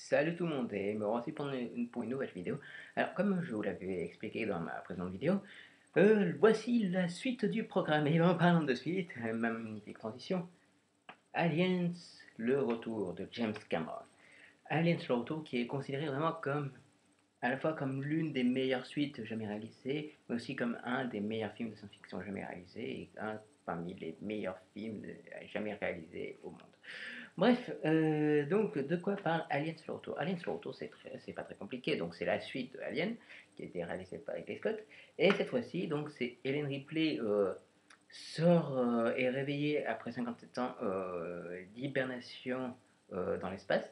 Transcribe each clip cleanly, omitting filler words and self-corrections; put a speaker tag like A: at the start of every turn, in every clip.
A: Salut tout le monde et me voici pour une nouvelle vidéo. Alors comme je vous l'avais expliqué dans ma précédente vidéo, voici la suite du programme. Et en parlant de suite, ma magnifique transition, Aliens, le retour de James Cameron. Aliens, le retour qui est considéré vraiment comme, à la fois comme l'une des meilleures suites jamais réalisées, mais aussi comme un des meilleurs films de science-fiction jamais réalisés et un parmi les meilleurs films jamais réalisés au monde. Bref, donc de quoi parle Aliens le retour? Aliens le retour, c'est pas très compliqué, donc c'est la suite de Alien qui a été réalisée par Ridley Scott. Et cette fois-ci, donc c'est Ellen Ripley sort est réveillée après 57 ans d'hibernation dans l'espace.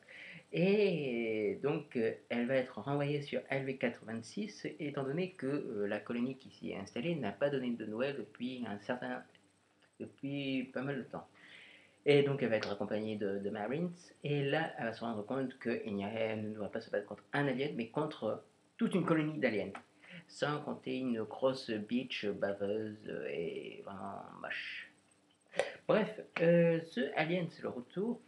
A: Et donc elle va être renvoyée sur LV-86 étant donné que la colonie qui s'y est installée n'a pas donné de nouvelles depuis pas mal de temps. Et donc elle va être accompagnée de Marines. Et là, elle va se rendre compte qu'elle ne va pas se battre contre un alien, mais contre toute une colonie d'aliens. Sans compter une grosse bitch baveuse et vraiment moche. Bref, ce Alien, c'est le retour.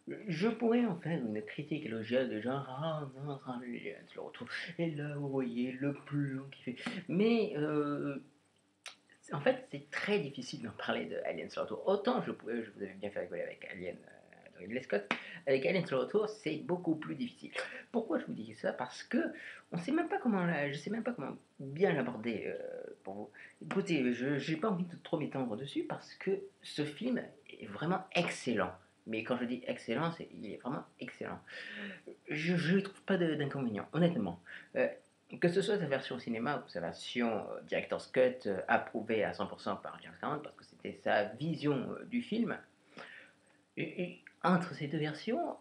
A: Je pourrais en faire une critique élogiale de genre ah non, Alien, c'est le retour. Et là, vous voyez le plan qui fait. Mais en fait, c'est très difficile d'en parler de Alien sur le retour. Autant je vous avais bien fait rigoler avec Alien de Ridley Scott, avec Alien sur le retour, c'est beaucoup plus difficile. Pourquoi je vous dis ça? Parce que on sait même pas comment, je sais même pas comment bien l'aborder pour vous. Écoutez, je n'ai pas envie de trop m'étendre dessus parce que ce film est vraiment excellent. Mais quand je dis excellent, il est vraiment excellent. Je ne trouve pas d'inconvénient, honnêtement. Euh, que ce soit sa version cinéma ou sa version Director's Cut approuvée à 100% par James Cameron, parce que c'était sa vision du film, et entre ces deux versions,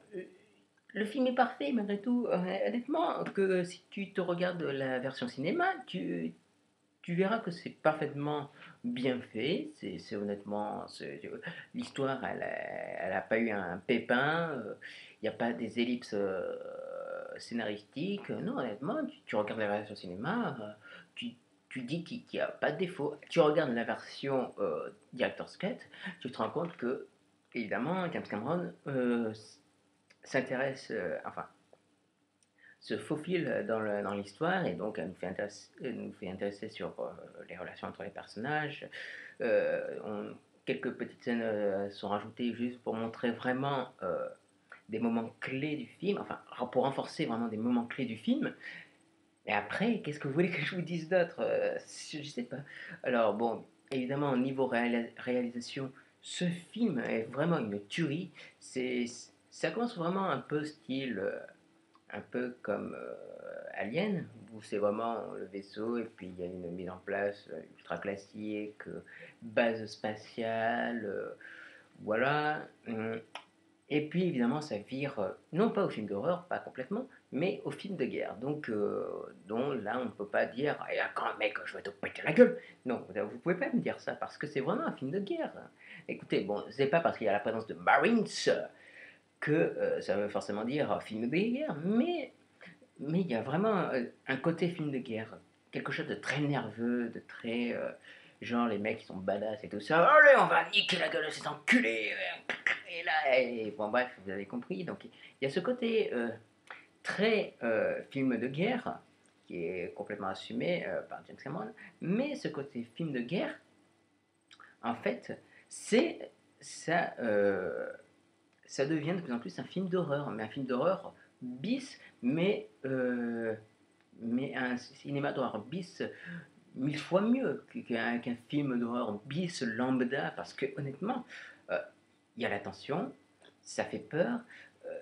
A: le film est parfait malgré tout. Honnêtement, que si tu te regardes la version cinéma, tu verras que c'est parfaitement bien fait. C'est honnêtement, l'histoire, elle a pas eu un pépin. Il n'y a pas des ellipses scénaristiques. Non, honnêtement, tu regardes la version cinéma, tu, tu dis qu'il n'y a pas de défaut. Tu regardes la version Director's Cut, tu te rends compte que, évidemment, James Cameron s'intéresse, enfin, se faufile dans l'histoire et donc elle nous fait intéresser sur les relations entre les personnages. Quelques petites scènes sont rajoutées juste pour montrer vraiment des moments clés du film, enfin pour renforcer vraiment des moments clés du film. Et après, qu'est-ce que vous voulez que je vous dise d'autre? Je sais pas. Alors bon, évidemment, au niveau réalisation, ce film est vraiment une tuerie. C'est, ça commence vraiment un peu style un peu comme Alien, où c'est vraiment le vaisseau et puis il y a une mise en place ultra classique, base spatiale, voilà. Et puis évidemment ça vire, non pas au film d'horreur, pas complètement, mais au film de guerre. Donc, dont là on ne peut pas dire, eh, quand mec, je vais te péter la gueule. Non, vous pouvez pas me dire ça parce que c'est vraiment un film de guerre. Écoutez, bon, c'est pas parce qu'il y a la présence de Marines que ça veut forcément dire film de guerre, mais il y a vraiment un côté film de guerre, quelque chose de très nerveux, de très genre les mecs qui sont badass et tout ça. Allez, on va niquer la gueule de ces enculés. Et là, bon bref, vous avez compris. Donc il y a ce côté très film de guerre qui est complètement assumé par James Cameron, mais ce côté film de guerre, en fait, c'est ça. Ça devient de plus en plus un film d'horreur, mais un film d'horreur bis, mais un cinéma d'horreur bis mille fois mieux qu'un film d'horreur bis lambda, parce que honnêtement, euh, il y a la tension, ça fait peur, euh,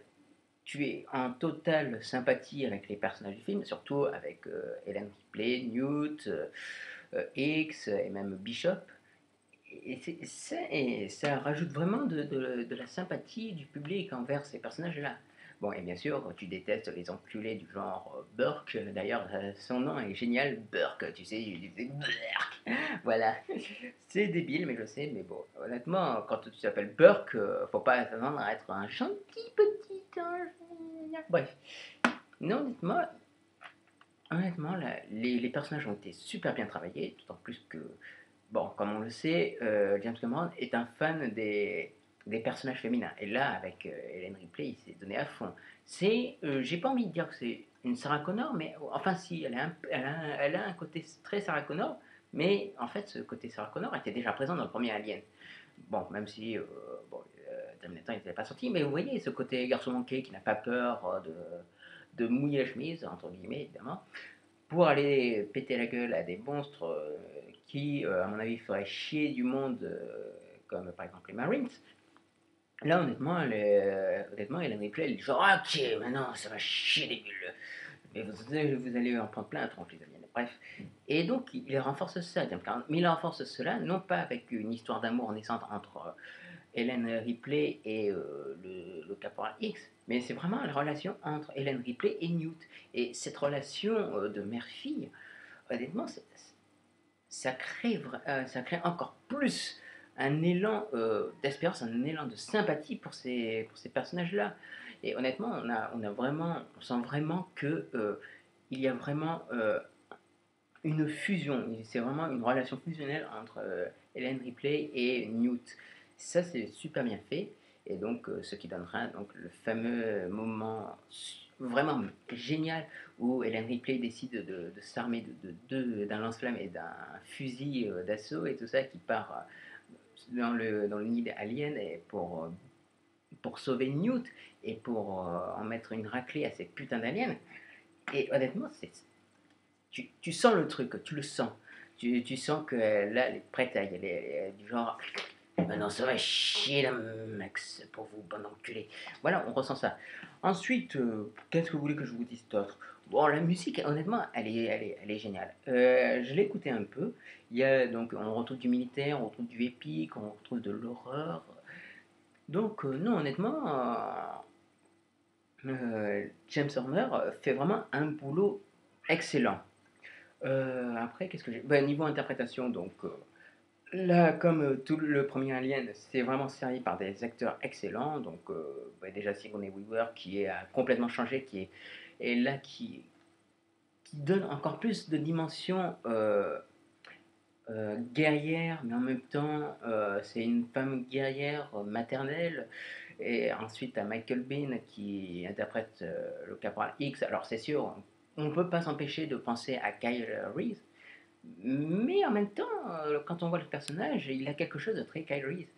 A: tu es en totale sympathie avec les personnages du film, surtout avec Ellen Ripley, Newt, X et même Bishop. Et ça rajoute vraiment de la sympathie du public envers ces personnages-là. Bon, et bien sûr, tu détestes les enculés du genre Burke. D'ailleurs, son nom est génial, Burke. Tu sais, il disait Burke. Voilà. C'est débile, mais je sais. Mais bon, honnêtement, quand tu t'appelles Burke, faut pas s'attendre à être un gentil petit ange. Bref. Non, honnêtement les personnages ont été super bien travaillés, d'autant plus que bon, comme on le sait, James Cameron est un fan des personnages féminins. Et là, avec Ellen Ripley, il s'est donné à fond. C'est, j'ai pas envie de dire que c'est une Sarah Connor, mais enfin si, elle a un côté très Sarah Connor, mais en fait, ce côté Sarah Connor était déjà présent dans le premier Alien. Bon, même si bon, Terminator n'était pas sorti, mais vous voyez ce côté garçon manqué qui n'a pas peur de mouiller la chemise, entre guillemets, évidemment, pour aller péter la gueule à des monstres qui, à mon avis, feraient chier du monde, comme par exemple les Marines. Là, honnêtement, Hélène Ripley, elle dit genre, ah, ok, maintenant, ça va chier des bulles. Mais vous allez en prendre plein la tronche, les aliens. Bref. Et donc, il renforce ça, James Cameron. Mais il renforce cela, non pas avec une histoire d'amour naissante entre Hélène Ripley et le caporal X, mais c'est vraiment la relation entre Hélène Ripley et Newt. Et cette relation de mère-fille, honnêtement, ça crée encore plus un élan d'espérance, un élan de sympathie pour ces personnages-là. Et honnêtement, on sent vraiment que il y a vraiment une fusion. C'est vraiment une relation fusionnelle entre Hélène Ripley et Newt. Ça, c'est super bien fait. Et donc, ce qui donnera donc, le fameux moment vraiment génial où Hélène Ripley décide de s'armer d'un lance-flamme et d'un fusil d'assaut et tout ça qui part dans le nid alien et pour sauver Newt et pour en mettre une raclée à ces putains d'aliens. Et honnêtement, tu sens le truc, tu le sens. Tu sens que là, elle est prête à y aller. Elle est du genre, ah non, ça va chier là, Max, pour vous, bande enculé. Voilà, on ressent ça. Ensuite, qu'est-ce que vous voulez que je vous dise d'autre? Bon, la musique, honnêtement, elle est géniale. Je l'ai écoutée un peu. Il y a, donc, on retrouve du militaire, on retrouve du épique, on retrouve de l'horreur. Donc, non, honnêtement, James Horner fait vraiment un boulot excellent. Après, qu'est-ce que j'ai bah, niveau interprétation, donc là, comme tout le premier Alien, c'est vraiment servi par des acteurs excellents. Donc, bah, déjà Sigourney Weaver a complètement changé, est là, qui donne encore plus de dimension guerrière, mais en même temps, c'est une femme guerrière maternelle. Et ensuite, à Michael Biehn qui interprète le caporal X. Alors, c'est sûr, on ne peut pas s'empêcher de penser à Kyle Reese. Mais en même temps, quand on voit le personnage, il a quelque chose de très Kyle Reese.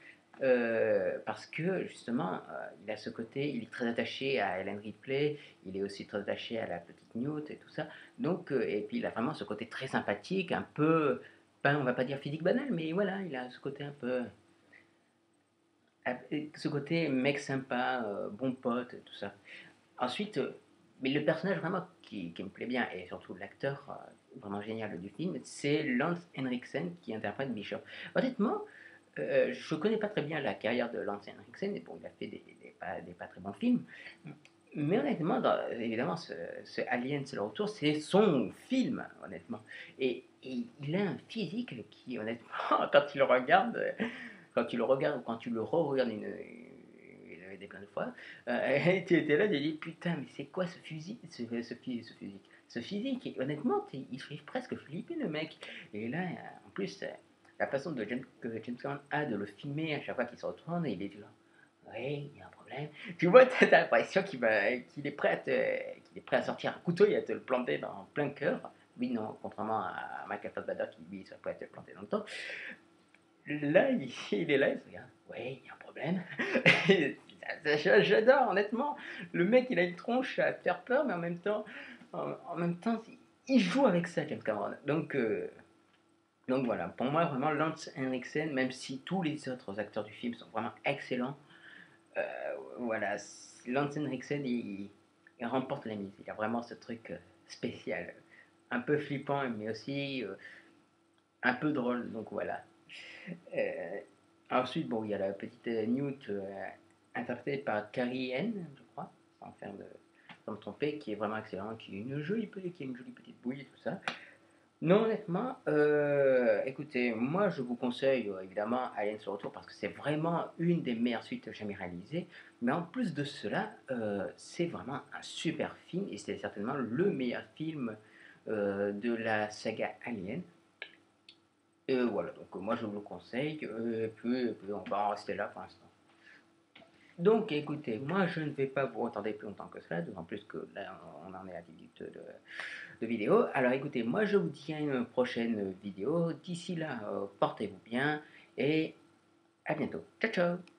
A: Parce que justement, il a ce côté, il est très attaché à Ellen Ripley, il est aussi très attaché à la petite Newt et tout ça. Donc, et puis il a vraiment ce côté très sympathique, un peu, pas, on va pas dire physique banal, mais voilà, il a ce côté un peu, ce côté mec sympa, bon pote, tout ça. Ensuite, mais le personnage vraiment qui me plaît bien, et surtout l'acteur vraiment génial du film, c'est Lance Henriksen qui interprète Bishop. Honnêtement, je ne connais pas très bien la carrière de Lance Henriksen, mais bon, il a fait des pas très bons films. Mais honnêtement, évidemment, ce Alien, c'est le retour, c'est son film, honnêtement. Et il a un physique qui, honnêtement, quand tu le regardes, quand tu le regardes ou quand tu le re-regardes des plein de fois, tu étais là, tu dis putain, mais c'est quoi ce fusil, ce physique, et honnêtement, il fait presque flipper le mec. Et là, en plus, la façon que James Cameron a de le filmer à chaque fois qu'il se retourne, il est là. Oui, il y a un problème. Tu vois, t'as l'impression qu'il est prêt à sortir un couteau et à te le planter dans plein cœur. Oui, non, contrairement à Michael Fassbender qui, lui, serait prêt à te le planter dans le temps. Là, il est là, il se regarde. Oui, il y a un problème. J'adore, honnêtement. Le mec, il a une tronche à te faire peur, mais en même temps, il joue avec ça, James Cameron. Donc voilà, pour moi, vraiment, Lance Henriksen, même si tous les autres acteurs du film sont vraiment excellents, euh, voilà, Lance Henriksen, il remporte la mise. Il a vraiment ce truc spécial, un peu flippant, mais aussi un peu drôle. Donc voilà. Euh, Ensuite, bon, il y a la petite Newt interprétée par Carrie Ann, je crois, sans me tromper, qui est vraiment excellente, qui a une jolie petite bouille et tout ça. Non, honnêtement, écoutez, moi je vous conseille évidemment Alien sur Retour parce que c'est vraiment une des meilleures suites jamais réalisées. Mais en plus de cela, c'est vraiment un super film et c'est certainement le meilleur film de la saga Alien. Voilà, donc moi je vous le conseille, puis on va en rester là pour l'instant. Donc écoutez, moi je ne vais pas vous retarder plus longtemps que cela, d'autant plus que là on en est à 10 minutes de vidéo. Alors écoutez, moi je vous dis à une prochaine vidéo. D'ici là, portez-vous bien et à bientôt. Ciao ciao.